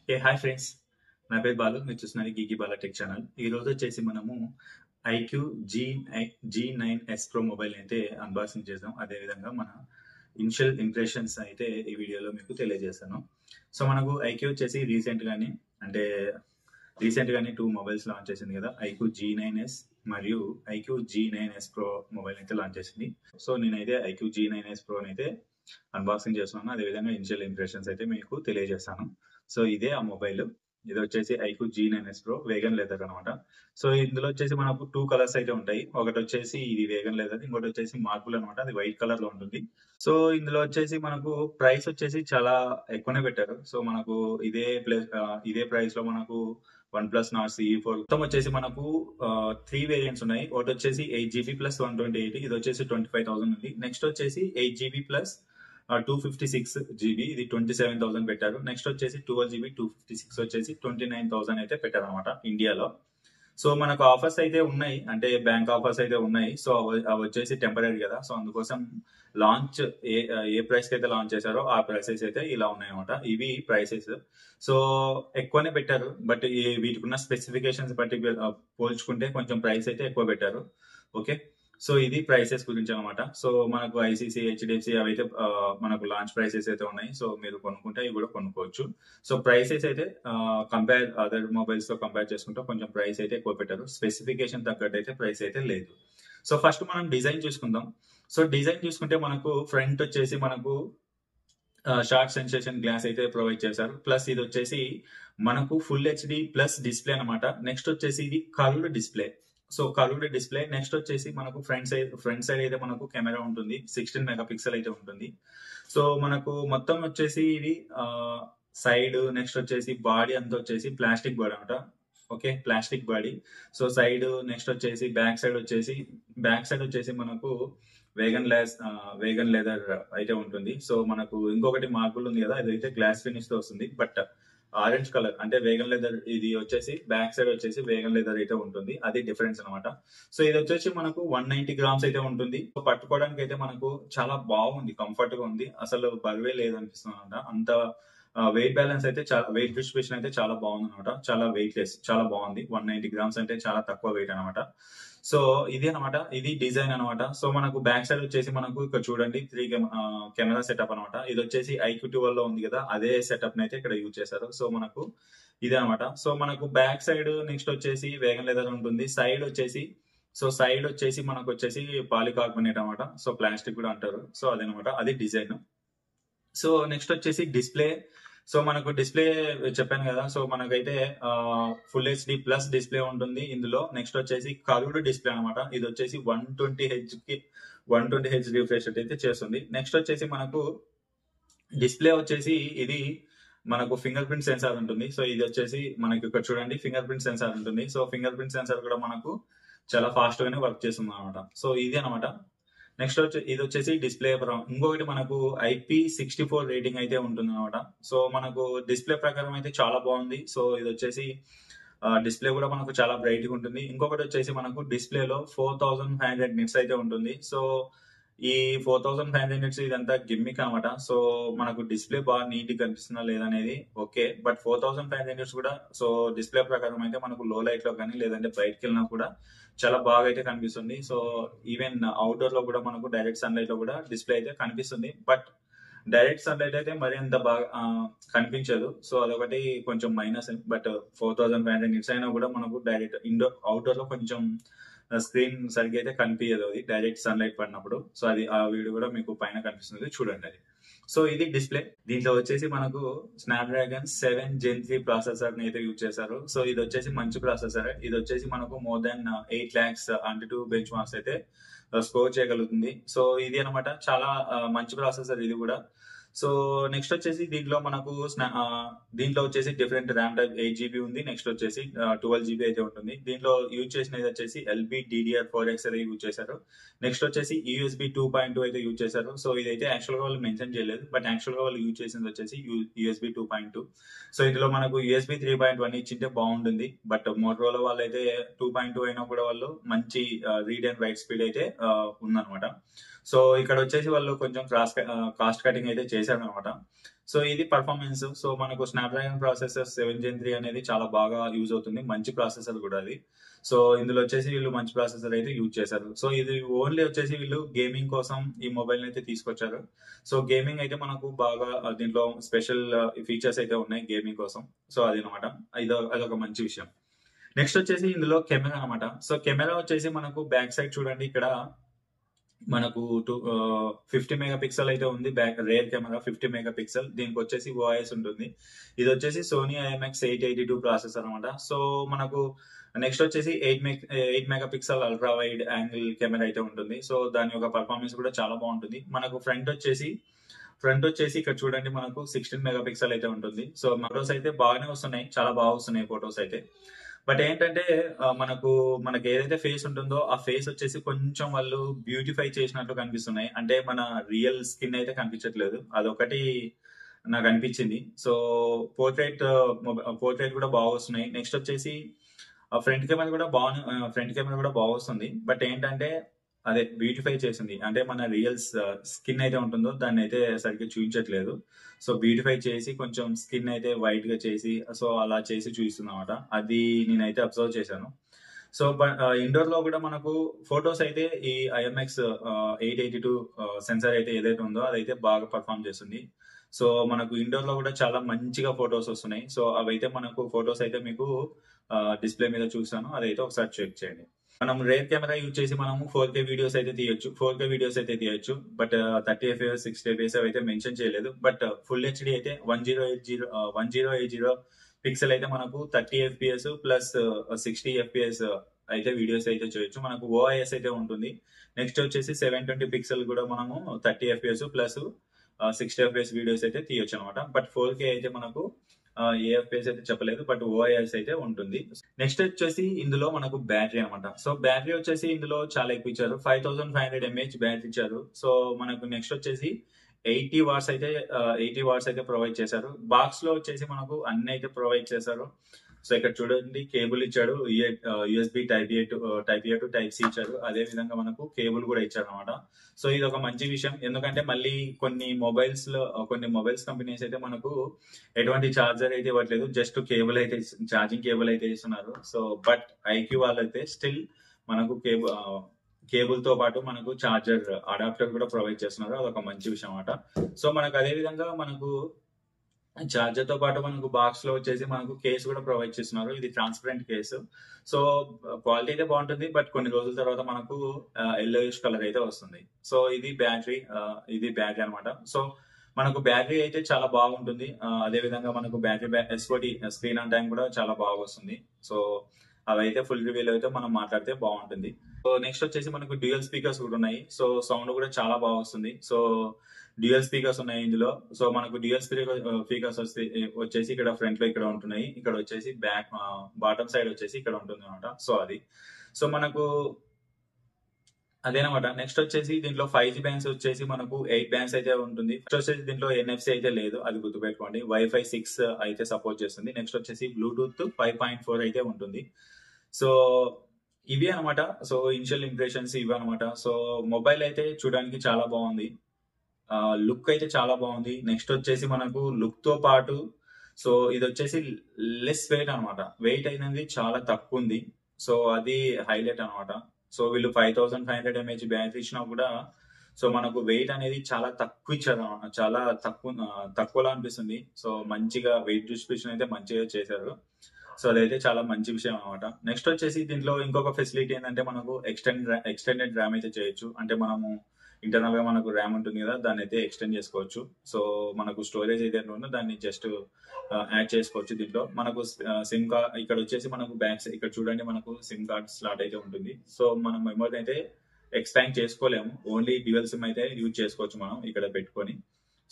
Hi friends. నా పేరు బాలు. మీరు చూస్తున్నది గీకీ బాలా టెక్ ఛానల్. ఈ రోజు వచ్చేసి మనము ఐక్యూ జీ9 ఎస్ ప్రో మొబైల్ అయితే అన్బాక్సింగ్ చేద్దాం. అదేవిధంగా మన ఇనిషియల్ ఇంప్రెషన్స్ అయితే ఈ వీడియోలో మీకు తెలియజేస్తాను. సో మనకు ఐక్యూ వచ్చేసి రీసెంట్గానే 2 మొబైల్స్ లాంచ్ చేసింది కదా. ఐక్యూ జీ9ఎస్ మరియు ఐక్యూ జీ9ఎస్ ప్రో మొబైల్ అయితే లాంచ్ చేసింది. సో నేనైతే ఐక్యూ జీ9ఎస్ ప్రో అయితే అన్బాక్సింగ్ చేస్తున్నాను. అదేవిధంగా ఇనిషియల్ ఇంప్రెషన్స్ అయితే మీకు తెలియజేస్తాను. సో ఇదే ఆ మొబైల్. ఇది వచ్చేసి ఐక్యూ జీ9ఎస్ ప్రో వేగన్ లెదర్ అనమాట. సో ఇందులో వచ్చేసి మనకు 2 కలర్స్ అయితే ఉంటాయి. ఒకటి వచ్చేసి ఇది వేగన్ లెదర్, ఇంకోటి వచ్చేసి మార్బుల్ అనమాట. అది వైట్ కలర్ లో ఉంటుంది. సో ఇందులో వచ్చేసి మనకు ప్రైస్ వచ్చేసి చాలా ఎక్కువనే పెట్టారు. సో మనకు ఇదే ప్రైస్ లో మనకు వన్ ప్లస్ నాట్ CE4 మొత్తం వచ్చేసి మనకు 3 వేరియంట్స్ ఉన్నాయి. ఒకటి వచ్చేసి 8GB ప్లస్ 128, ఇది వచ్చేసి 25,000 ఉంది. నెక్స్ట్ వచ్చేసి 8GB ప్లస్ 256GB, ఇది 27,000 పెట్టారు. నెక్స్ట్ వచ్చేసి 12GB 256 వచ్చేసి 29,000 అయితే పెట్టారు అనమాట ఇండియాలో. సో మనకు ఆఫర్స్ అయితే ఉన్నాయి, అంటే బ్యాంక్ ఆఫర్స్ అయితే ఉన్నాయి. సో అవి వచ్చేసి టెంపరీ కదా. సో అందుకోసం లాంచ్ ఏ ప్రైస్ కి అయితే లాంచ్ చేశారో ఆ ప్రైసెస్ అయితే ఇలా ఉన్నాయన్నమాట. ఇవి ప్రైసెస్ సో ఎక్కువనే పెట్టారు, బట్ వీటికి ఉన్న స్పెసిఫికేషన్స్ బట్టి పోల్చుకుంటే కొంచెం ప్రైస్ అయితే ఎక్కువ పెట్టారు. ఓకే, సో ఇది ప్రైసెస్ గురించి అనమాట. సో మనకు ఐసీసీ, హెచ్డిఎఫ్సి అవైతే మనకు లాంచ్ ప్రైసెస్ అయితే ఉన్నాయి. సో మీరు కొనుక్కుంటే ఇవి కూడా కొనుక్కోవచ్చు. సో ప్రైసెస్ అయితే అదర్ మొబైల్స్ తో కంపేర్ చేసుకుంటే కొంచెం ప్రైస్ అయితే ఎక్కువ పెట్టారు. స్పెసిఫికేషన్ తగ్గట్టు అయితే ప్రైస్ అయితే లేదు. సో ఫస్ట్ మనం డిజైన్ చూసుకుందాం. సో డిజైన్ చూసుకుంటే మనకు ఫ్రంట్ వచ్చేసి మనకు షార్ట్ సెన్సేషన్ గ్లాస్ అయితే ప్రొవైడ్ చేశారు. ప్లస్ ఇది వచ్చేసి మనకు ఫుల్ హెచ్డి ప్లస్ డిస్ప్లే అనమాట. నెక్స్ట్ వచ్చేసి ఇది curved display. So curved display. Next వచ్చేసి మనకు ఫ్రంట్ సైడ్ అయితే మనకు కెమెరా ఉంటుంది, 16 మెగాపిక్సెల్ అయితే ఉంటుంది. సో మనకు మొత్తం వచ్చేసి ఇది సైడ్, నెక్స్ట్ వచ్చేసి బాడీ అంతా వచ్చేసి ప్లాస్టిక్ బాడీ అనమాట. Okay, plastic body. So side, next వచ్చేసి బ్యాక్ సైడ్ వచ్చేసి మనకు వేగన్ లెదర్ అయితే ఉంటుంది. సో మనకు ఇంకొకటి మార్బుల్ ఉంది కదా, అదైతే గ్లాస్ ఫినిష్ తో వస్తుంది. బట్ ఆరెంజ్ కలర్ అంటే వేగన్ లెదర్, ఇది వచ్చేసి బ్యాక్ సైడ్ వచ్చేసి వేగన్ లెదర్ అయితే ఉంటుంది. అది డిఫరెన్స్ అనమాట. సో ఇది వచ్చేసి మనకు 190 గ్రామ్స్ అయితే ఉంటుంది. సో పట్టుకోవడానికి అయితే మనకు చాలా బాగుంది, కంఫర్ట్ గా ఉంది. అసలు బరువే లేదనిపిస్తుంది అనమాట. అంత వెయిట్ బ్యాలెన్స్ అయితే వెయిట్ డిస్ట్రిబ్యూషన్ అయితే చాలా బాగుంది అనమాట. చాలా వెయిట్ లెస్, చాలా బాగుంది. 190 గ్రామ్స్ అంటే చాలా తక్కువ వెయిట్ అనమాట. సో ఇది అనమాట, ఇది డిజైన్ అనమాట. సో మనకు బ్యాక్ సైడ్ వచ్చేసి మనకు ఇక్కడ చూడండి 3 కెమెరా సెటప్ అనమాట. ఇది వచ్చేసి IQ12 లో ఉంది కదా, అదే సెటప్ అయితే ఇక్కడ యూజ్ చేశారు. సో మనకు ఇదే అనమాట. సో మనకు బ్యాక్ సైడ్ నెక్స్ట్ వచ్చేసి వేగన్ లెదర్ ఉంటుంది. సైడ్ వచ్చేసి మనకు వచ్చేసి పాలికార్బోనేట్ అనమాట. సో ప్లాస్టిక్ కూడా అంటారు. సో అదనమాట, అది డిజైన్. సో నెక్స్ట్ వచ్చేసి డిస్ప్లే. సో మనకు డిస్ప్లే చెప్పాను కదా. సో మనకైతే ఫుల్ హెచ్డి ప్లస్ డిస్ప్లే ఉంటుంది ఇందులో. నెక్స్ట్ వచ్చేసి కర్వ్డ్ డిస్ప్లే అనమాట. ఇది వచ్చేసి 120Hz రిఫ్రెష్ అయితే చేస్తుంది. నెక్స్ట్ వచ్చేసి మనకు డిస్ప్లే వచ్చేసి ఇది మనకు ఫింగర్ ప్రింట్ సెన్సార్ ఉంటుంది. సో ఇది వచ్చేసి మనకి ఇక్కడ చూడండి ఫింగర్ ప్రింట్ సెన్సార్ ఉంటుంది. సో ఫింగర్ ప్రింట్ సెన్సార్ కూడా మనకు చాలా ఫాస్ట్ గానే వర్క్ చేస్తుంది అనమాట. సో ఇది అనమాట. నెక్స్ట్ ఇది వచ్చేసి డిస్ప్లే. ఇంకొకటి మనకు IP64 రేటింగ్ అయితే ఉంటుంది అనమాట. సో మనకు డిస్ప్లే ప్రకారం అయితే చాలా బాగుంది. సో ఇది వచ్చేసి డిస్ప్లే కూడా మనకు చాలా బ్రైట్ గా ఉంటుంది. ఇంకొకటి వచ్చేసి మనకు డిస్ప్లేలో 4500 నిట్స్ అయితే ఉంటుంది. సో ఈ 4500 నిట్స్ ఇదంతా గిమ్మిక్ అనమాట. సో మనకు డిస్ప్లే బాగా నీట్ గా కనిపిస్తుందా లేదనేది ఓకే, బట్ 4500 నిట్స్ కూడా సో డిస్ప్లే ప్రకారం అయితే మనకు లో లైట్ లో కానీ లేదంటే బయటకి వెళ్ళినా కూడా చాలా బాగా అయితే కనిపిస్తుంది. సో ఈవెన్ అవుట్డోర్ లో కూడా మనకు డైరెక్ట్ సన్లైట్ లో కూడా డిస్ప్లే అయితే కనిపిస్తుంది. బట్ డైరెక్ట్ సన్లైట్ అయితే మరి అంత బాగా కనిపించదు. సో అదొకటి కొంచెం మైనస్. బట్ 4500 నిట్స్ అయినా కూడా మనకు డైరెక్ట్ అవుట్డోర్ లో కొంచెం స్క్రీన్ సరిగ్గా అయితే కనిపించదు అది డైరెక్ట్ సన్లైట్ పడినప్పుడు. సో అది ఆ వీడియో కూడా మీకు పైన కనిపిస్తుంది, చూడండి అది. సో ఇది డిస్ప్లే. దీంట్లో వచ్చేసి మనకు స్నాప్డ్రాగన్ 7 Gen 3 ప్రాసెసర్ అయితే యూజ్ చేశారు. సో ఇది వచ్చేసి మంచి ప్రాసెసర్. ఇది వచ్చేసి మనకు మోర్ దాన్ 8 lakhs అంటూ బెంచ్ మార్క్స్ అయితే స్కోర్ చేయగలుగుతుంది. సో ఇది అనమాట, చాలా మంచి ప్రాసెసర్ ఇది కూడా. సో నెక్స్ట్ వచ్చేసి దీంట్లో వచ్చేసి డిఫరెంట్ ర్యామ్ టైప్ 8GB ఉంది. నెక్స్ట్ వచ్చేసి 12GB అయితే ఉంటుంది. దీంట్లో యూజ్ చేసినది వచ్చేసి LPDDR4X అయితే యూజ్ చేశారు. నెక్స్ట్ వచ్చేసి USB 2.2 అయితే యూజ్ చేశారు. సో ఇదైతే యాక్చువల్ గా వాళ్ళు మెన్షన్ చేయలేదు, బట్ యాక్చువల్ గా వాళ్ళు యూజ్ చేసింది వచ్చేసి USB 2.2. సో ఇందులో మనకు USB 3.1 ఇచ్చింటే బాగుంటుంది. బట్ మోటరోలా వాళ్ళు అయితే 2.2 అయినా కూడా వాళ్ళు మంచి రీడ్ అండ్ రైట్ స్పీడ్ అయితే ఉందన్నమాట. సో ఇక్కడ వచ్చేసి వాళ్ళు కొంచెం కాస్ట్ కటింగ్ అయితే చేశారు అనమాట. సో ఇది పర్ఫార్మెన్స్. సో మనకు స్నాప్‌డ్రాగన్ ప్రాసెసర్ 7 Gen 3 అనేది చాలా బాగా యూజ్ అవుతుంది. మంచి ప్రాసెసర్ కూడా అది. సో ఇందులో వచ్చేసి వీళ్ళు మంచి ప్రాసెసర్ అయితే యూజ్ చేశారు. సో ఇది ఓన్లీ వచ్చేసి వీళ్ళు గేమింగ్ కోసం ఈ మొబైల్‌ని అయితే తీసుకొచ్చారు. సో గేమింగ్ అయితే మనకు బాగా దీంట్లో స్పెషల్ ఫీచర్స్ అయితే ఉన్నాయి గేమింగ్ కోసం. సో అదనమాట. అదొక మంచి విషయం. నెక్స్ట్ వచ్చేసి ఇందులో కెమెరా అనమాట. సో కెమెరా వచ్చేసి మనకు బ్యాక్ సైడ్ చూడండి, ఇక్కడ మనకు 50 మెగా పిక్సెల్ అయితే ఉంది. Back rear camera 50 mega pixel. దీనికి వచ్చేసి ఓఎస్ ఉంటుంది. ఇది వచ్చేసి సోనీ IMX 882 ప్రాసెసర్ అనమాట. సో మనకు నెక్స్ట్ వచ్చేసి 8 mega pixel ultra wide angle camera అయితే ఉంటుంది. సో దాని యొక్క పర్ఫార్మెన్స్ కూడా చాలా బాగుంటుంది. మనకు ఫ్రంట్ వచ్చేసి ఇక్కడ చూడండి, మనకు 16 మెగా పిక్సెల్ అయితే ఉంటుంది. సో ఫొటోస్ అయితే బాగానే వస్తున్నాయి, చాలా బాగా వస్తున్నాయి ఫొటోస్ అయితే. బట్ ఏంటంటే మనకి ఏదైతే ఫేస్ ఉంటుందో ఆ ఫేస్ వచ్చేసి కొంచెం వాళ్ళు బ్యూటిఫై చేసినట్లు కనిపిస్తున్నాయి. అంటే మన రియల్ స్కిన్ అయితే కనిపించట్లేదు. అదొకటి నాకు అనిపించింది. సో పోర్ట్రేట్ కూడా బాగా వస్తున్నాయి. నెక్స్ట్ వచ్చేసి ఫ్రంట్ కెమెరా కూడా బాగా వస్తుంది. బట్ ఏంటంటే అదే బ్యూటిఫై చేసింది, అంటే మన రియల్ స్కిన్ అయితే ఉంటుందో దాన్ని అయితే సరిగ్గా చూపించట్లేదు. సో బ్యూటిఫై చేసి కొంచెం స్కిన్ అయితే వైట్ గా చేసి, సో అలా చేసి చూపిస్తుంది అనమాట. అది నేనైతే అబ్జర్వ్ చేశాను. సో ఇండోర్ లో కూడా మనకు ఫొటోస్ అయితే ఈ IMX 882 సెన్సార్ అయితే ఏదైతే ఉందో అదైతే బాగా పర్ఫామ్ చేస్తుంది. సో మనకు ఇండోర్ లో కూడా చాలా మంచిగా ఫొటోస్ వస్తున్నాయి. సో అవైతే మనకు ఫొటోస్ అయితే మీకు డిస్ప్లే మీద చూసాను, అదైతే ఒకసారి చెక్ చేయండి. మనం రేర్ కెమెరా యూజ్ చేసి మనము 4K వీడియోస్ అయితే తీయొచ్చు. బట్ 30 FPS 60 FPS అయితే మెన్షన్ చేయలేదు. బట్ ఫుల్ HD అయితే 1080 పిక్సెల్ అయితే మనకు 30 FPS ప్లస్ 60 FPS అయితే వీడియోస్ అయితే చేయొచ్చు. మనకు OIS అయితే ఉంటుంది. నెక్స్ట్ వచ్చేసి 720 పిక్సెల్ కూడా మనము 30 FPS ప్లస్ 60 FPS వీడియోస్ అయితే తీయొచ్చు అనమాట. బట్ 4K అయితే మనకు ఏ FPS అయితే చెప్పలేదు, బట్ OIS అయితే ఉంటుంది. నెక్స్ట్ వచ్చేసి ఇందులో మనకు బ్యాటరీ అనమాట. సో బ్యాటరీ వచ్చేసి ఇందులో చాలా ఎక్కువ ఇచ్చారు. 5500 mAh బ్యాటరీ ఇచ్చారు. సో మనకు నెక్స్ట్ వచ్చేసి 80 వాట్స్ అయితే ప్రొవైడ్ చేశారు. బాక్స్ లో వచ్చేసి మనకు అన్ని అయితే ప్రొవైడ్ చేశారు. సో ఇక్కడ చూడండి, కేబుల్ ఇచ్చాడు, USB type A to type C ఇచ్చాడు. అదే విధంగా మనకు కేబుల్ కూడా ఇచ్చాడు అనమాట. సో ఇది ఒక మంచి విషయం. ఎందుకంటే మళ్ళీ కొన్ని మొబైల్స్ కంపెనీస్ అయితే మనకు ఎటువంటి ఛార్జర్ అయితే ఇవ్వట్లేదు, జస్ట్ ఛార్జింగ్ కేబుల్ అయితే ఇస్తున్నారు. సో బట్ IQ వాళ్ళైతే స్టిల్ మనకు కేబుల్ తో పాటు మనకు ఛార్జర్ అడాప్టర్ కూడా ప్రొవైడ్ చేస్తున్నారు. అదొక మంచి విషయం అనమాట. సో మనకు అదే విధంగా మనకు ఛార్జర్ తో పాటు మనకు బాక్స్ లో వచ్చేసి మనకు కేసు కూడా ప్రొవైడ్ చేస్తున్నారు. ఇది ట్రాన్స్పరెంట్ కేసు. సో క్వాలిటీ అయితే బాగుంటుంది. బట్ కొన్ని రోజుల తర్వాత మనకు yellowish కలర్ అయితే వస్తుంది. సో ఇది బ్యాటరీ అనమాట. సో మనకు బ్యాటరీ అయితే చాలా బాగుంటుంది. అదే విధంగా మనకు battery SOT screen on time కూడా చాలా బాగా వస్తుంది. సో అవైతే ఫుల్ రివ్యూలో అయితే మనం మాట్లాడితే బాగుంటుంది. సో నెక్స్ట్ వచ్చేసి మనకు డ్యూయల్ స్పీకర్స్ కూడా ఉన్నాయి. సో సౌండ్ కూడా చాలా బాగా వస్తుంది. సో డ్యూయల్ స్పీకర్స్ ఉన్నాయి ఇందులో. సో మనకు డ్యూయల్ స్పీకర్స్ వచ్చేసి ఇక్కడ ఫ్రంట్ లో ఇక్కడ ఉంటున్నాయి. ఇక్కడ వచ్చేసి బాటమ్ సైడ్ వచ్చేసి ఇక్కడ ఉంటుంది అనమాట. సో అది సో మనకు అదేనమాట. నెక్స్ట్ వచ్చేసి దీంట్లో 5G బ్యాండ్స్ వచ్చేసి మనకు 8 బ్యాండ్స్ అయితే ఉంటుంది. నెక్స్ట్ వచ్చేసి దీంట్లో NFC అయితే లేదు, అది గుర్తుపెట్టుకోండి. Wi-Fi 6 అయితే సపోర్ట్ చేస్తుంది. నెక్స్ట్ వచ్చేసి బ్లూటూత్ 5.4 అయితే ఉంటుంది. సో ఇవి అనమాట. సో ఇనిషియల్ ఇంప్రెషన్స్ ఇవి అనమాట. సో మొబైల్ అయితే చూడడానికి చాలా బాగుంది, లుక్ అయితే చాలా బాగుంది. నెక్స్ట్ వచ్చేసి మనకు లుక్ తో పాటు సో ఇది వచ్చేసి లెస్ వెయిట్ అనమాట. వెయిట్ అనేది చాలా తక్కువ ఉంది. సో అది హైలైట్ అనమాట. సో వీళ్ళు 5500 mAh బ్యాటరీ ఇచ్చినా కూడా సో మనకు వెయిట్ అనేది చాలా తక్కువ ఇచ్చారు అనమాట. చాలా తక్కువలా అనిపిస్తుంది. సో మంచిగా వెయిట్ డిస్ట్రిబ్యూషన్ అయితే మంచిగా చేశారు. సో అదైతే చాలా మంచి విషయం అనమాట. నెక్స్ట్ వచ్చేసి దీంట్లో ఇంకొక ఫెసిలిటీ ఏంటంటే మనకు ఎక్స్టెండెడ్ ర్యామ్ అయితే చేయొచ్చు. అంటే మనము ఇంటర్నల్ గా మనకు ర్యామ్ ఉంటుంది కదా, దాన్ని అయితే ఎక్స్టెండ్ చేసుకోవచ్చు. సో మనకు స్టోరేజ్ ఏదైతే ఉందో దాన్ని జస్ట్ యాడ్ చేసుకోవచ్చు. దీంట్లో మనకు సిమ్ కార్డ్ ఇక్కడ వచ్చేసి మనకు ఇక్కడ చూడండి, మనకు సిమ్ కార్డ్ స్లాట్ అయితే ఉంటుంది. సో మనం మెమరీ అయితే ఎక్స్పాండ్ చేసుకోలేము, ఓన్లీ డ్యూయల్ సిమ్ అయితే యూజ్ చేసుకోవచ్చు మనం ఇక్కడ పెట్టుకొని.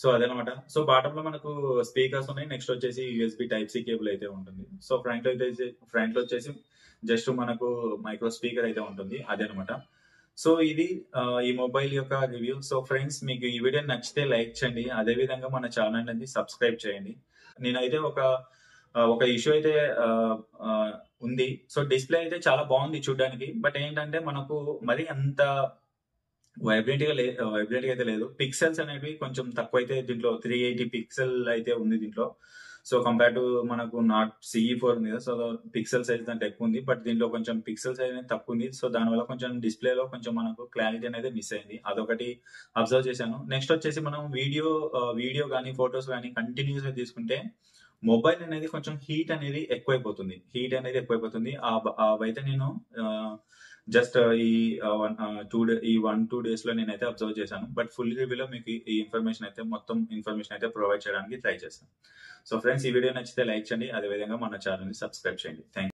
సో అదనమాట. సో బాటమ్ లో మనకు స్పీకర్స్ ఉన్నాయి. నెక్స్ట్ వచ్చేసి USB టైప్ సి కేబుల్ అయితే ఉంటుంది. సో ఫ్రంట్ లో వచ్చేసి జస్ట్ మనకు మైక్రో స్పీకర్ అయితే ఉంటుంది, అదనమాట. సో ఇది ఈ మొబైల్ యొక్క రివ్యూ. సో ఫ్రెండ్స్, మీకు ఈ వీడియో నచ్చితే లైక్ చేయండి, అదే విధంగా మన ఛానల్ అనేది సబ్స్క్రైబ్ చేయండి. నేనైతే ఒక ఇష్యూ అయితే ఉంది. సో డిస్ప్లే అయితే చాలా బాగుంది చూడడానికి. బట్ ఏంటంటే మనకు మరి అంత వైబ్రెంట్ గా అయితే లేదు. పిక్సెల్స్ అనేవి కొంచెం తక్కువ అయితే దీంట్లో 380 పిక్సెల్ అయితే ఉంది దీంట్లో. సో కంపేర్ టు మనకు నాట్ CE4 ఉంది కదా, సో పిక్సెల్ సైజ్ దాంట్లో ఎక్కువ ఉంది. బట్ దీంట్లో కొంచెం పిక్సెల్ సైజ్ అనేది తక్కువ ఉంది. సో దానివల్ల కొంచెం డిస్ప్లేలో కొంచెం మనకు క్లారిటీ అనేది మిస్ అయింది. అదొకటి అబ్జర్వ్ చేశాను. నెక్స్ట్ వచ్చేసి మనం వీడియో కానీ ఫొటోస్ కానీ కంటిన్యూస్ గా తీసుకుంటే మొబైల్ అనేది కొంచెం హీట్ అనేది ఎక్కువైపోతుంది. అవైతే నేను జస్ట్ ఈ 1-2 డేస్ లో నేనైతే అబ్జర్వ్ చేశాను. బట్ ఫుల్ రివ్యూలో మీకు ఈ మొత్తం ఇన్ఫర్మేషన్ అయితే ప్రొవైడ్ చేయడానికి ట్రై చేస్తాను. సో ఫ్రెండ్స్, ఈ వీడియో నచ్చితే లైక్ చేయండి, అదేవిధంగా మన ఛానల్ ని సబ్స్క్రైబ్ చేయండి. థ్యాంక్